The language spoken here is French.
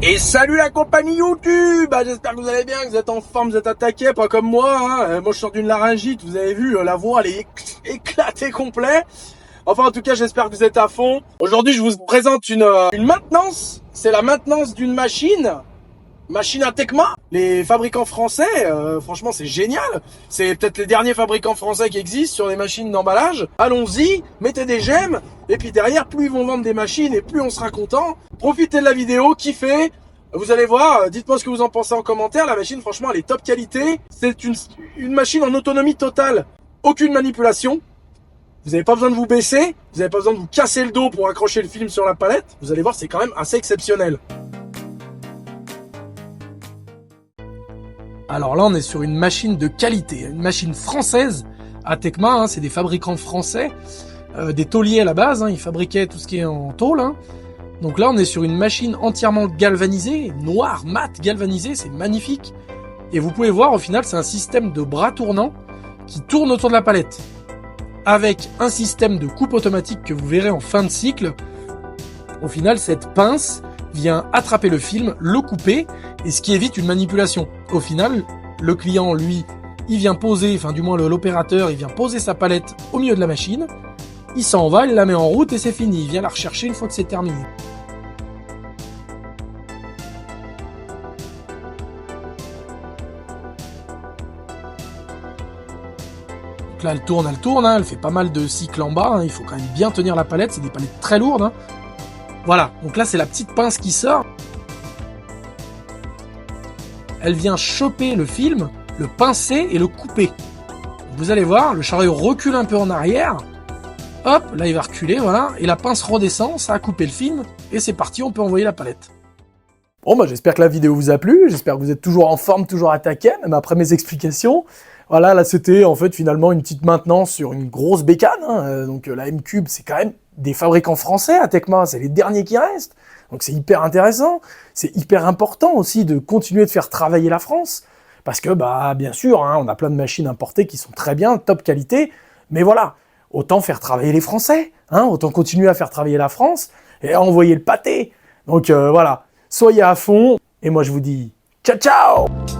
Et salut la compagnie YouTube. J'espère que vous allez bien, que vous êtes en forme, vous êtes attaqués, pas comme moi. Moi je sors d'une laryngite, vous avez vu, la voix elle est éclatée complet. Enfin en tout cas j'espère que vous êtes à fond. Aujourd'hui je vous présente une maintenance. C'est la maintenance d'une machine à Tecma. Les fabricants français, franchement c'est génial. C'est peut-être les derniers fabricants français qui existent sur les machines d'emballage. Allons-y, mettez des j'aime. Et puis derrière, plus ils vont vendre des machines et plus on sera content. Profitez de la vidéo, kiffez. Vous allez voir, dites-moi ce que vous en pensez en commentaire. La machine, franchement, elle est top qualité. C'est une machine en autonomie totale. Aucune manipulation. Vous n'avez pas besoin de vous baisser. Vous n'avez pas besoin de vous casser le dos pour accrocher le film sur la palette. Vous allez voir, c'est quand même assez exceptionnel. Alors là, on est sur une machine de qualité. Une machine française à Tecma. C'est des fabricants français. Des tauliers à la base. Ils fabriquaient tout ce qui est en tôle. Donc là, on est sur une machine entièrement galvanisée, noire, mat, galvanisée, c'est magnifique. Et vous pouvez voir, au final, c'est un système de bras tournants qui tourne autour de la palette. Avec un système de coupe automatique que vous verrez en fin de cycle. Au final, cette pince vient attraper le film, le couper, et ce qui évite une manipulation. Au final, le client, lui, il vient poser, enfin du moins l'opérateur, il vient poser sa palette au milieu de la machine. Il s'en va, il la met en route et c'est fini. Il vient la rechercher une fois que c'est terminé. Donc là, elle tourne, elle fait pas mal de cycles en bas. Il faut quand même bien tenir la palette, c'est des palettes très lourdes. Voilà, donc là, c'est la petite pince qui sort. Elle vient choper le film, le pincer et le couper. Vous allez voir, le chariot recule un peu en arrière. Hop, là il va reculer, voilà, et la pince redescend, ça a coupé le film, et c'est parti, on peut envoyer la palette. Bon, j'espère que la vidéo vous a plu, j'espère que vous êtes toujours en forme, toujours attaqué, même après mes explications. Voilà, là c'était en fait finalement une petite maintenance sur une grosse bécane, donc la M-Cube c'est quand même des fabricants français à Tecma, c'est les derniers qui restent, donc c'est hyper intéressant, c'est hyper important aussi de continuer de faire travailler la France, parce que bien sûr, on a plein de machines importées qui sont très bien, top qualité, mais voilà, autant faire travailler les Français, autant continuer à faire travailler la France et à envoyer le pâté. Donc voilà, soyez à fond, et moi je vous dis ciao ciao!